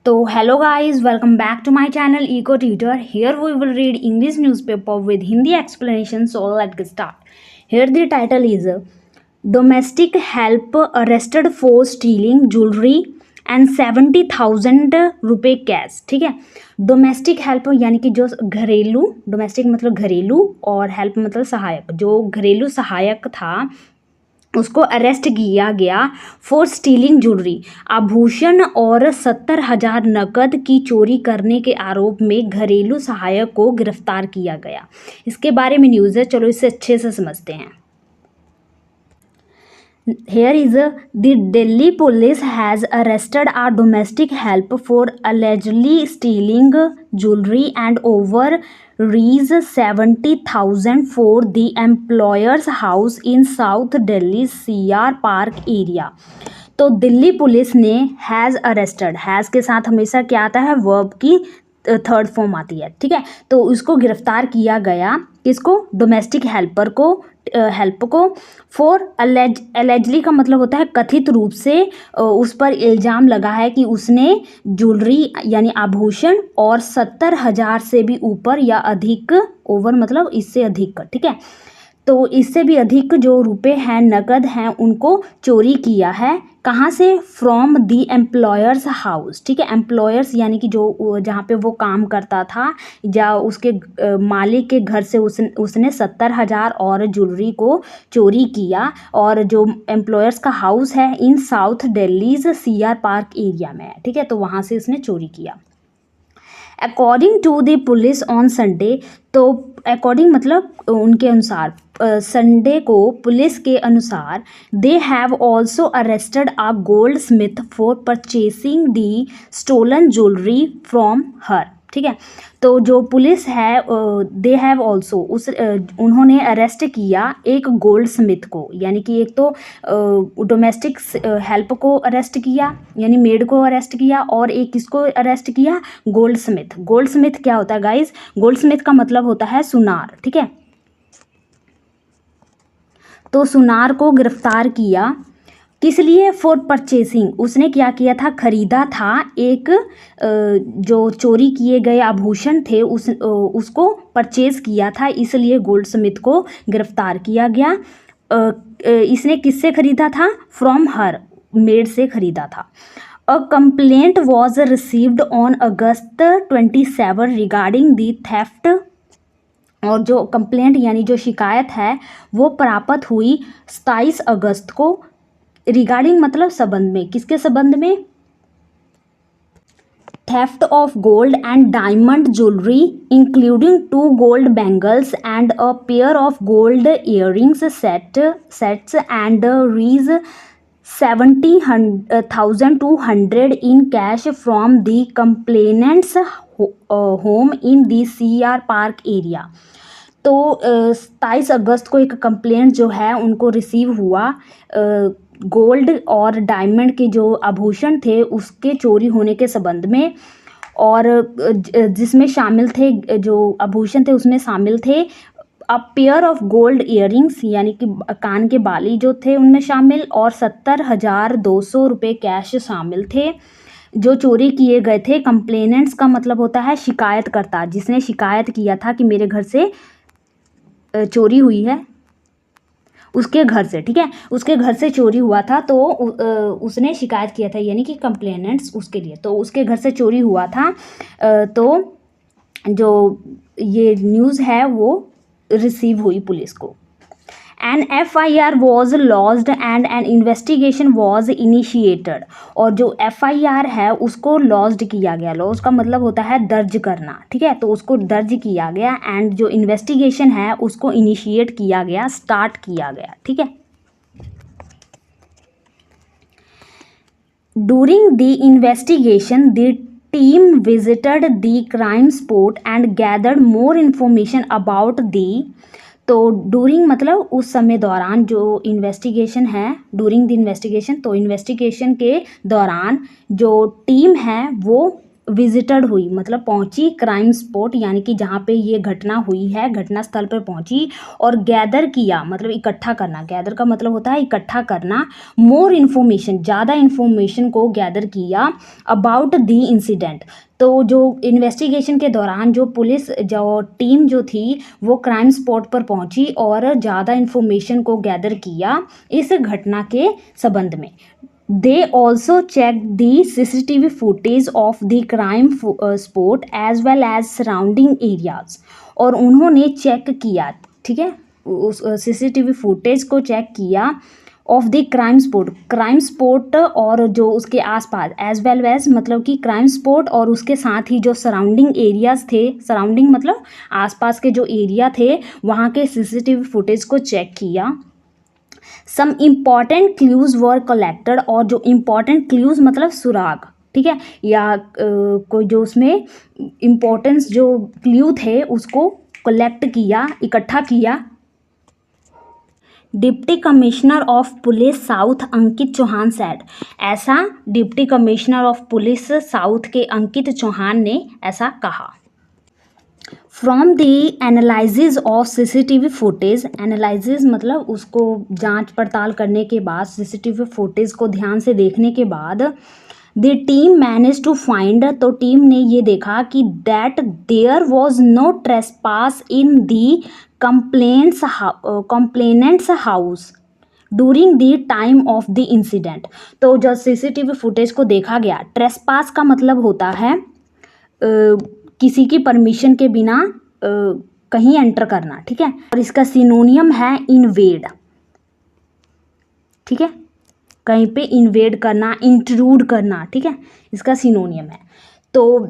तो hello guys, welcome back to my channel Eco Tutor. Here we will read English newspaper with Hindi explanation. So let's get start. Here the title is Domestic Help Arrested for Stealing Jewelry and 70,000 रुपये cash. ठीक है, domestic help यानी कि जो घरेलू, domestic मतलब घरेलू और हेल्प मतलब सहायक, जो घरेलू सहायक था उसको अरेस्ट किया गया फॉर स्टीलिंग ज्वेलरी, आभूषण और 70,000 नकद की चोरी करने के आरोप में घरेलू सहायक को गिरफ्तार किया गया. इसके बारे में न्यूज़ है, चलो इसे अच्छे से समझते हैं. Here is the Delhi police has arrested a domestic help for allegedly stealing jewelry and over raised 70,000 for the employer's house in South Delhi CR Park area. तो दिल्ली पुलिस ने हैज़ अरेस्टेड, हैज़ के साथ हमेशा क्या आता है, verb की third form आती है. ठीक है, तो उसको गिरफ्तार किया गया, किसको, डोमेस्टिक हेल्पर को, हेल्प को, फॉर एलेजली का मतलब होता है कथित रूप से उस पर इल्ज़ाम लगा है कि उसने ज्वेलरी यानी आभूषण और 70,000 से भी ऊपर या अधिक, ओवर मतलब इससे अधिक, ठीक है, तो इससे भी अधिक जो रुपए हैं, नकद हैं, उनको चोरी किया है. कहाँ से, फ्रॉम दी एम्प्लॉयर्स हाउस. ठीक है, एम्प्लॉयर्स यानी कि जो जहाँ पे वो काम करता था या उसके मालिक के घर से उसने 70,000 और ज्वेलरी को चोरी किया. और जो एम्प्लॉयर्स का हाउस है in south Delhi's CR park area में है. ठीक है, तो वहाँ से उसने चोरी किया. According to the police on Sunday, तो अकॉर्डिंग मतलब उनके अनुसार, संडे को पुलिस के अनुसार, they have also arrested a goldsmith for purchasing the stolen jewellery from her. ठीक है, तो जो पुलिस है, दे हैव ऑल्सो, उन्होंने अरेस्ट किया एक गोल्ड स्मिथ को, यानी कि एक तो डोमेस्टिक हेल्प को अरेस्ट किया यानी मेड को अरेस्ट किया, और एक किसको अरेस्ट किया, गोल्ड स्मिथ. गोल्ड स्मिथ क्या होता है गाइज, गोल्ड स्मिथ का मतलब होता है सुनार. ठीक है, तो सुनार को गिरफ्तार किया, किस लिए, फॉर परचेसिंग, उसने क्या किया था, खरीदा था एक जो चोरी किए गए आभूषण थे उसको परचेज किया था, इसलिए गोल्ड स्मिथ को गिरफ्तार किया गया. इसने किससे खरीदा था, फ्रॉम हर, मेड से खरीदा था. A complaint was received on August 27 regarding the theft, और जो कंप्लेंट यानी जो शिकायत है वो प्राप्त हुई 27 अगस्त को. रिगार्डिंग मतलब संबंध में, किसके संबंध में, theft of gold and diamond jewellery including 2 gold bangles and a pair of gold earrings sets and Rs 70,200 in cash from the complainant's home in the CR park area. तो 27 अगस्त को एक कंप्लेंट जो है उनको रिसीव हुआ, gold और diamond के जो आभूषण थे उसके चोरी होने के संबंध में, और जिसमें शामिल थे, जो आभूषण थे उसमें शामिल थे अ पेयर ऑफ गोल्ड इयररिंग्स यानी कि कान के बाली जो थे उनमें शामिल, और 70,200 रुपये कैश शामिल थे जो चोरी किए गए थे. कंप्लेनेंट्स का मतलब होता है शिकायतकर्ता, जिसने शिकायत किया था कि मेरे घर से चोरी हुई है, उसके घर से. ठीक है, उसके घर से चोरी हुआ था, तो उसने शिकायत किया था, यानी कि कंप्लेनेंट्स उसके लिए, तो उसके घर से चोरी हुआ था. तो जो ये न्यूज़ है वो रिसीव हुई पुलिस को. An FIR was lodged and an investigation was initiated, और जो FIR है उसको लॉज्ड किया गया. लॉज का मतलब होता है दर्ज करना. ठीक है, तो उसको दर्ज किया गया, एंड जो इन्वेस्टिगेशन है उसको इनिशिएट किया गया, स्टार्ट किया गया. ठीक है, during the investigation the team visited the crime spot and gathered more information about the. तो डूरिंग मतलब उस समय दौरान, जो इन्वेस्टिगेशन है, डूरिंग द इन्वेस्टिगेशन, तो इन्वेस्टिगेशन के दौरान जो टीम है वो विजिटेड हुई, मतलब पहुंची क्राइम स्पॉट, यानी कि जहाँ पे ये घटना हुई है घटना स्थल पर पहुंची, और गैदर किया मतलब इकट्ठा करना, गैदर का मतलब होता है इकट्ठा करना, मोर इन्फॉर्मेशन, ज़्यादा इन्फॉर्मेशन को गैदर किया अबाउट द इंसिडेंट। तो जो इन्वेस्टिगेशन के दौरान जो पुलिस जो टीम जो थी वो क्राइम स्पॉट पर पहुंची और ज़्यादा इन्फॉर्मेशन को गैदर किया इस घटना के संबंध में। They also checked the CCTV footage of the crime spot as well as surrounding areas। और उन्होंने चेक किया, ठीक है, उस CCTV फुटेज को चेक किया ऑफ द क्राइम स्पॉट और जो उसके आसपास, एज वेल एज मतलब कि क्राइम स्पॉट और उसके साथ ही जो सराउंडिंग एरियाज थे, सराउंडिंग मतलब आसपास के जो एरिया थे वहाँ के CCTV फुटेज को चेक किया। Some important clues were collected, और जो इम्पॉर्टेंट क्लूज मतलब सुराग, ठीक है, या कोई जो उसमें इम्पोर्टेंस जो क्लू थे उसको कलेक्ट किया, इकट्ठा किया। Deputy commissioner of police south Ankit Chauhan said, ऐसा deputy commissioner of police south के अंकित चौहान ने ऐसा कहा। From the analysis of CCTV footage, analysis मतलब उसको जांच पड़ताल करने के बाद, CCTV फुटेज को ध्यान से देखने के बाद, the team manage to find, तो टीम ने ये देखा कि that there was no trespass in the complainant's house during the time of the incident. तो जब CCTV फुटेज को देखा गया, ट्रेसपास का मतलब होता है किसी की परमिशन के बिना कहीं एंटर करना, ठीक है, और इसका सिनोनियम है इन्वेड, ठीक है, कहीं पे इन्वेड करना, इंट्रूड करना, ठीक है, इसका सिनोनियम है। तो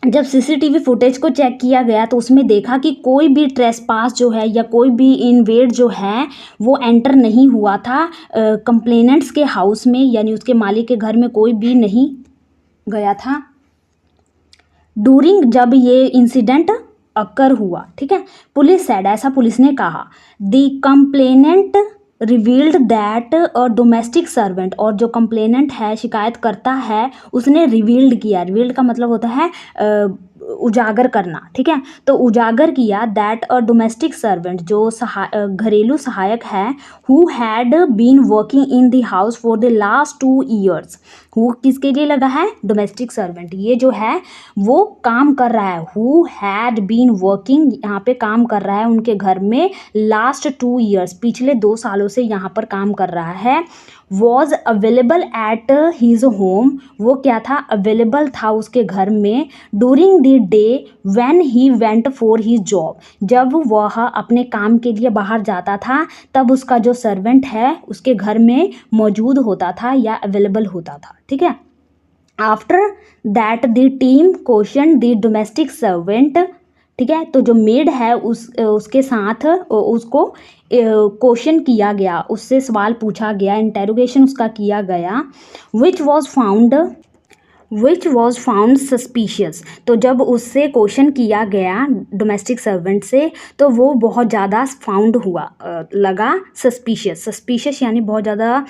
जब CCTV फुटेज को चेक किया गया तो उसमें देखा कि कोई भी ट्रेसपास जो है या कोई भी इन्वेड जो है वो एंटर नहीं हुआ था कंप्लेनेंट्स के हाउस में, यानी उसके मालिक के घर में कोई भी नहीं गया था ड्यूरिंग, जब ये इंसिडेंट अकर हुआ, ठीक है। पुलिस सेड, ऐसा पुलिस ने कहा, the complainant revealed that a domestic servant, और जो कंप्लेनेंट है, शिकायत करता है, उसने रिवील्ड किया, रिवील्ड का मतलब होता है उजागर करना, ठीक है, तो उजागर किया दैट अ डोमेस्टिक सर्वेंट, जो घरेलू सहायक है, who had been working in the house for the last 2 years। Who किसके लिए लगा है? डोमेस्टिक सर्वेंट, ये जो है वो काम कर रहा है, हु हैड बीन वर्किंग, यहाँ पे काम कर रहा है उनके घर में लास्ट 2 years, पिछले 2 सालों से यहाँ पर काम कर रहा है। Was available at his home, वो क्या था? अवेलेबल था उसके घर में during the day when he went for his job, जब वह अपने काम के लिए बाहर जाता था तब उसका जो सर्वेंट है उसके घर में मौजूद होता था या अवेलेबल होता था, ठीक है। After that the team question the domestic servant, ठीक है, तो जो मेड है उसके साथ उसको क्वेश्चन किया गया, उससे सवाल पूछा गया, इंटेरोगेशन उसका किया गया, विच वॉज फाउंड सस्पिशियस, तो जब उससे क्वेश्चन किया गया डोमेस्टिक सर्वेंट से तो वो बहुत ज़्यादा फाउंड हुआ, लगा सस्पिशियस यानी बहुत ज़्यादा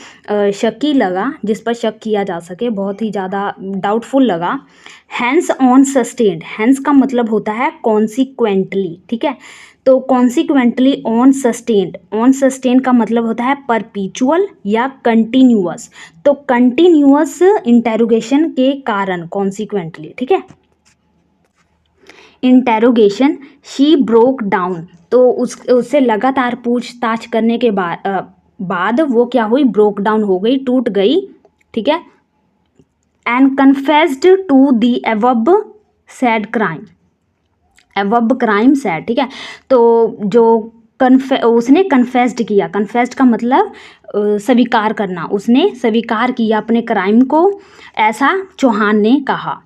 शक्की लगा, जिस पर शक किया जा सके, बहुत ही ज़्यादा डाउटफुल लगा। हैंस ऑन सस्टेन्ड, हैंस का मतलब होता है कॉन्सिक्वेंटली, ठीक है, तो कॉन्सिक्वेंटली ऑन सस्टेन्ड का मतलब होता है परपीचुअल या कंटिन्यूअस, तो कंटिन्यूअस इंटेरोगेशन के कारण कॉन्सिक्वेंटली, ठीक है। इंटेरोगेशन, शी ब्रोक डाउन, तो उससे लगातार पूछताछ करने के बाद वो क्या हुई? ब्रोक डाउन हो गई, टूट गई, ठीक है। And confessed to the above said crime, above crime said, ठीक है, तो जो उसने कन्फेस्ड किया, कन्फेस्ड का मतलब स्वीकार करना, उसने स्वीकार किया अपने क्राइम को, ऐसा चौहान ने कहा।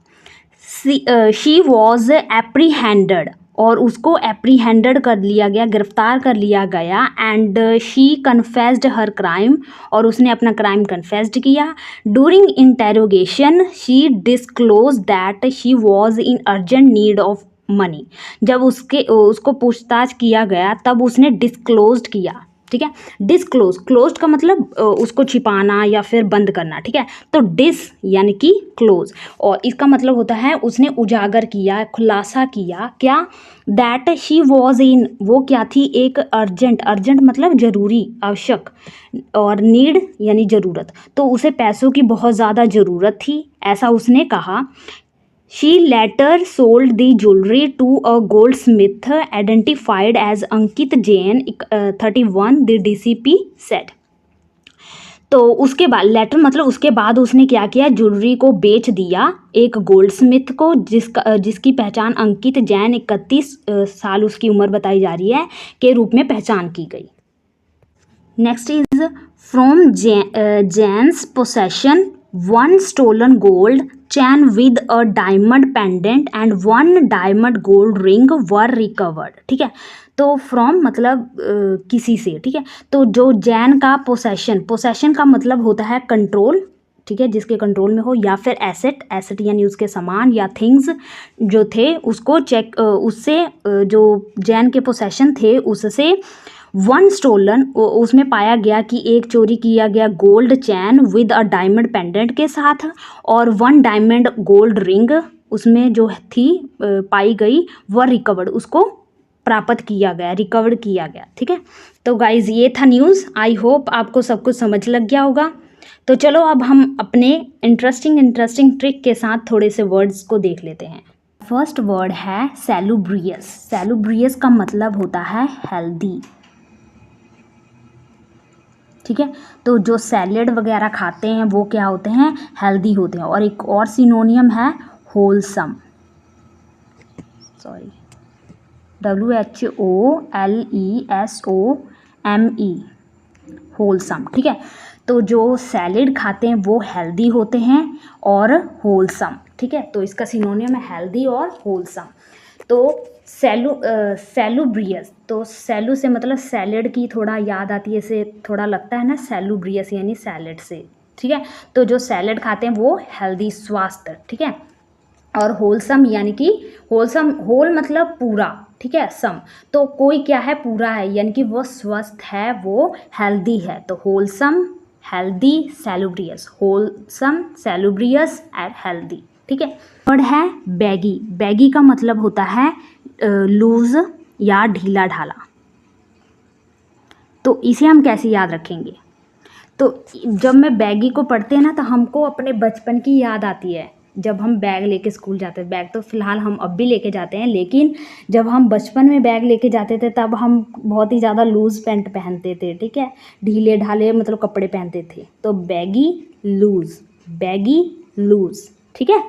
शी वॉज एप्रीहेंडेड, और उसको एप्रीहेंडेड कर लिया गया, गिरफ्तार कर लिया गया, and she confessed her crime, और उसने अपना क्राइम कन्फेस्ड किया। During interrogation she disclose that she was in urgent need of money, जब उसको पूछताछ किया गया तब उसने डिस्क्लोज किया, ठीक है। डिसक्लोज, क्लोज का मतलब उसको छिपाना या फिर बंद करना, ठीक है। तो डिस यानी कि क्लोज, और इसका मतलब होता है उसने उजागर किया, खुलासा किया क्या, दैट शी वॉज इन, वो क्या थी, एक अर्जेंट, अर्जेंट मतलब जरूरी, आवश्यक, और नीड यानी ज़रूरत, तो उसे पैसों की बहुत ज़्यादा ज़रूरत थी, ऐसा उसने कहा। She later sold the jewelry to a goldsmith identified as Ankit Jain, 31, the DCP said. तो उसके बाद लेटर मतलब उसके बाद उसने क्या किया, ज्वेलरी को बेच दिया एक गोल्डस्मिथ को जिसकी पहचान अंकित जैन 31 साल उसकी उम्र बताई जा रही है के रूप में पहचान की गई। Next is from Jains possession 1 stolen gold chain with a diamond pendant and 1 diamond gold ring were recovered, ठीक है। तो फ्रॉम मतलब किसी से, ठीक है। तो जो जैन का पोसेशन, पोसेशन का मतलब होता है कंट्रोल, ठीक है, जिसके कंट्रोल में हो, या फिर एसेट, एसेट यानी उसके सामान या थिंग्स जो थे उसको चेक, उससे जो जैन के पोसेशन थे उससे 1 स्टोलन, उसमें पाया गया कि एक चोरी किया गया gold chain with a diamond pendant के साथ, और 1 डायमंड गोल्ड रिंग उसमें जो थी पाई गई, वह रिकवर्ड, उसको प्राप्त किया गया, रिकवर्ड किया गया, ठीक है। तो गाइज ये था न्यूज़, आई होप आपको सब कुछ समझ लग गया होगा। तो चलो अब हम अपने इंटरेस्टिंग ट्रिक के साथ थोड़े से वर्ड्स को देख लेते हैं। फर्स्ट वर्ड है सैलुब्रियस। सैलुब्रियस का मतलब होता है हेल्दी, ठीक है। तो जो सैलेड वगैरह खाते हैं वो क्या होते हैं, हेल्दी होते हैं। और एक और सिनोनियम है होलसम, सॉरी WHOLESOME, होलसम, ठीक है। तो जो सैलेड खाते हैं वो हेल्दी होते हैं और होलसम, ठीक है। तो इसका सिनोनियम है हेल्दी और होलसम। तो सैलुब्रियस, तो सैलू से मतलब सैलेड की थोड़ा याद आती है, इसे थोड़ा लगता है ना सैलुब्रियस यानी सैलेड से, ठीक है। तो जो सैलेड खाते हैं वो हेल्दी, स्वास्थ्य, ठीक है। और होलसम यानी कि होलसम, होल मतलब पूरा, ठीक है, सम, तो कोई क्या है, पूरा है, यानी कि वो स्वस्थ है, वो हेल्दी है। तो wholesome, healthy, salubrious, wholesome, salubrious and healthy, ठीक है। वर्ड है बैगी। बैगी का मतलब होता है लूज या ढीला ढाला। तो इसे हम कैसे याद रखेंगे, तो जब मैं बैगी को पढ़ते हैं ना तो हमको अपने बचपन की याद आती है, जब हम बैग लेके स्कूल जाते हैं। बैग तो फ़िलहाल हम अब भी लेके जाते हैं, लेकिन जब हम बचपन में बैग लेके जाते थे तब हम बहुत ही ज़्यादा लूज़ पैंट पहनते थे, ठीक है, ढीले ढाले मतलब कपड़े पहनते थे। तो बैगी लूज़, बैगी लूज़, ठीक है।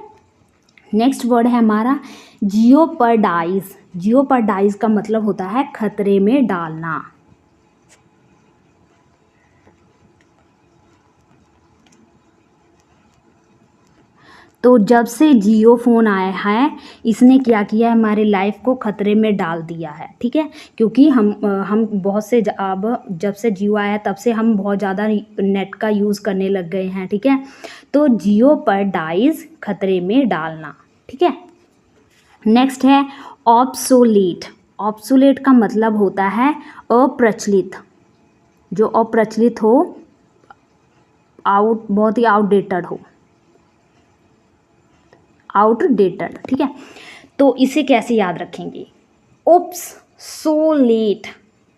नेक्स्ट वर्ड है हमारा जियोपर्डाइज। जियोपर्डाइज का मतलब होता है खतरे में डालना। तो जब से जियो फ़ोन आया है इसने क्या किया है, हमारे लाइफ को ख़तरे में डाल दिया है, ठीक है। क्योंकि हम बहुत से अब जब से जियो आया तब से हम बहुत ज़्यादा नेट का यूज़ करने लग गए हैं, ठीक है। तो जियोपर्डाइज, खतरे में डालना, ठीक है। नेक्स्ट है ऑब्सोलीट। ऑब्सोलेट का मतलब होता है अप्रचलित, जो अप्रचलित हो, बहुत ही आउटडेटेड हो, आउटडेटेड, ठीक है। तो इसे कैसे याद रखेंगे, ओप्स सो लेट,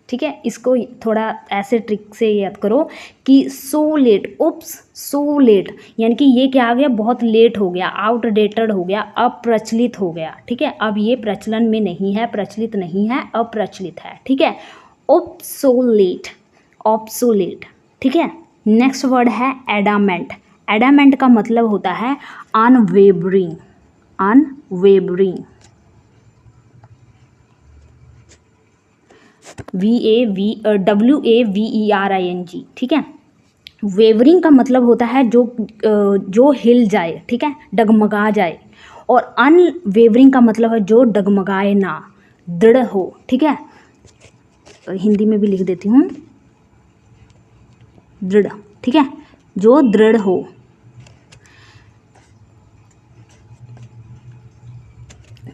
ठीक है। इसको थोड़ा ऐसे ट्रिक से याद करो कि so late, oops so late, यानी कि ये क्या आ गया, बहुत लेट हो गया, आउटडेटेड हो गया, अप्रचलित हो गया, ठीक है। अब ये प्रचलन में नहीं है, प्रचलित नहीं है, अप्रचलित है, ठीक है। ओप्सोलेट, ऑब्सोलेट, ठीक है। नेक्स्ट वर्ड है एडामेंट। एडामेंट का मतलब होता है अनवेवरिंग, अनवेवरिंग, WAVERING, ठीक है। वेवरिंग का मतलब होता है जो हिल जाए, ठीक है, डगमगा जाए। और अनवेवरिंग का मतलब है जो डगमगाए ना, दृढ़ हो, ठीक है। हिंदी में भी लिख देती हूँ, दृढ़, ठीक है, जो दृढ़ हो,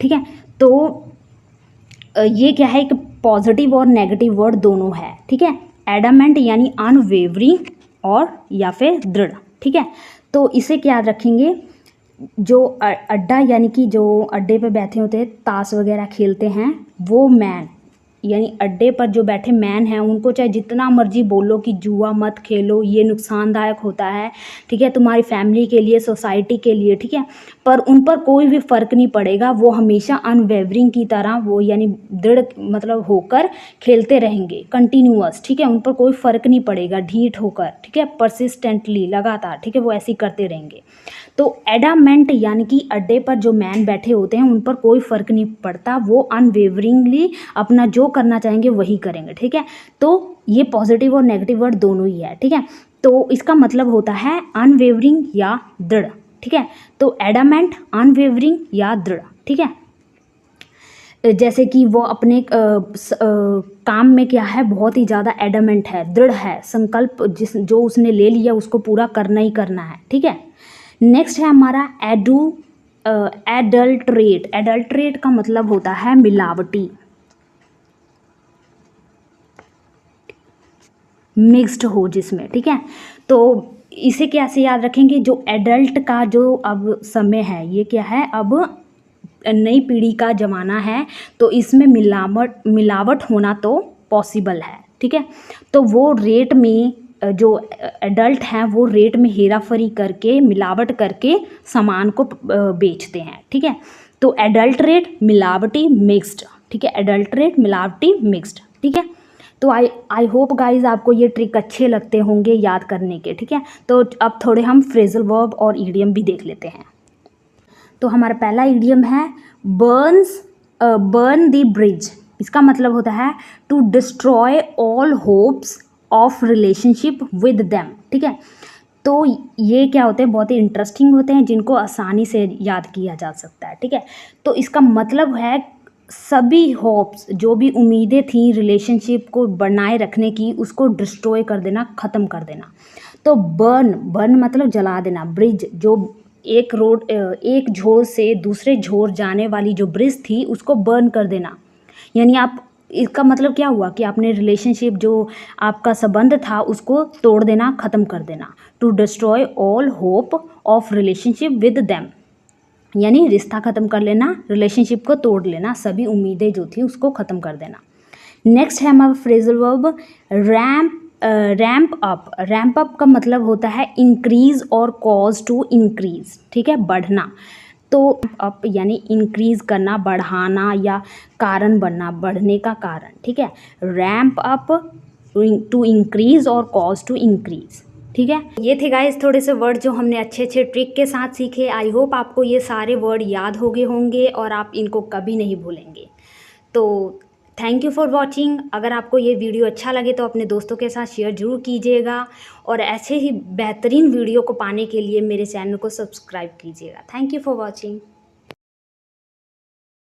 ठीक है। तो ये क्या है, एक पॉजिटिव और नेगेटिव वर्ड दोनों है, ठीक है। एडामेंट यानी अनवेवरिंग और या फिर दृढ़, ठीक है। तो इसे क्या रखेंगे, जो अड्डा यानी कि जो अड्डे पे बैठे होते हैं, ताश वगैरह खेलते हैं, वो मैन यानी अड्डे पर जो बैठे मैन हैं, उनको चाहे जितना मर्जी बोलो कि जुआ मत खेलो, ये नुकसानदायक होता है, ठीक है, तुम्हारी फैमिली के लिए, सोसाइटी के लिए, ठीक है, पर उन पर कोई भी फ़र्क नहीं पड़ेगा। वो हमेशा अनवेवरिंग की तरह वो यानी दृढ़ मतलब होकर खेलते रहेंगे कंटिन्यूअस, ठीक है, उन पर कोई फ़र्क नहीं पड़ेगा ढीठ होकर, ठीक है, परसिस्टेंटली लगातार, ठीक है, वो ऐसे ही करते रहेंगे। तो एडामेंट यानी कि अड्डे पर जो मैन बैठे होते हैं, उन पर कोई फ़र्क नहीं पड़ता, वो अनवेवरिंगली अपना जो करना चाहेंगे वही करेंगे, ठीक है। तो ये पॉजिटिव और नेगेटिव वर्ड दोनों ही है, ठीक है। तो इसका मतलब होता है अनवेवरिंग या दृढ़, ठीक है। तो एडामेंट अनवेवरिंग या दृढ़, ठीक है। जैसे कि वो अपने काम में क्या है, बहुत ही ज़्यादा एडामेंट है, दृढ़ है, संकल्प जो उसने ले लिया उसको पूरा करना ही करना है, ठीक है। नेक्स्ट है हमारा एडल्ट्रेट। एडल्ट्रेट का मतलब होता है मिलावटी, मिक्स्ड हो जिसमें, ठीक है। तो इसे कैसे याद रखेंगे, जो एडल्ट का जो अब समय है, ये क्या है, अब नई पीढ़ी का ज़माना है, तो इसमें मिलावट होना तो पॉसिबल है, ठीक है। तो वो रेट में जो एडल्ट हैं वो रेट में हेराफेरी करके, मिलावट करके सामान को बेचते हैं, ठीक है। तो एडल्ट्रेट, मिलावटी, मिक्स्ड, ठीक है, एडल्ट्रेट, मिलावटी, मिक्स्ड, ठीक है। तो आई होप गाइज आपको ये ट्रिक अच्छे लगते होंगे याद करने के, ठीक है। तो अब थोड़े हम फ्रेजल वर्ब और ईडियम भी देख लेते हैं। तो हमारा पहला ईडियम है बर्न द ब्रिज। इसका मतलब होता है to destroy all hopes of relationship with them, ठीक है। तो ये क्या होते हैं, बहुत ही इंटरेस्टिंग होते हैं, जिनको आसानी से याद किया जा सकता है, ठीक है। तो इसका मतलब है सभी होप्स, जो भी उम्मीदें थी रिलेशनशिप को बनाए रखने की, उसको डिस्ट्रॉय कर देना, ख़त्म कर देना। तो बर्न मतलब जला देना, ब्रिज जो एक झोर से दूसरे झोर जाने वाली जो ब्रिज थी उसको बर्न कर देना, यानी आप, इसका मतलब क्या हुआ कि आपने रिलेशनशिप, जो आपका संबंध था, उसको तोड़ देना, ख़त्म कर देना। To destroy all hope of relationship with them, यानी रिश्ता ख़त्म कर लेना, रिलेशनशिप को तोड़ लेना, सभी उम्मीदें जो थी उसको ख़त्म कर देना। नेक्स्ट है हमारा phrasal verb ramp up. Ramp up का मतलब होता है इंक्रीज और कॉज टू इंक्रीज, ठीक है, बढ़ना। तो अप यानी इंक्रीज करना, बढ़ाना या कारण बनना, बढ़ने का कारण, ठीक है। रैम्प अप, टू इंक्रीज और कॉज टू इंक्रीज, ठीक है। ये थे गाइस थोड़े से वर्ड जो हमने अच्छे अच्छे ट्रिक के साथ सीखे। आई होप आपको ये सारे वर्ड याद हो गए होंगे और आप इनको कभी नहीं भूलेंगे। तो थैंक यू फॉर वॉचिंग। अगर आपको ये वीडियो अच्छा लगे तो अपने दोस्तों के साथ शेयर ज़रूर कीजिएगा, और ऐसे ही बेहतरीन वीडियो को पाने के लिए मेरे चैनल को सब्सक्राइब कीजिएगा। Thank you for watching.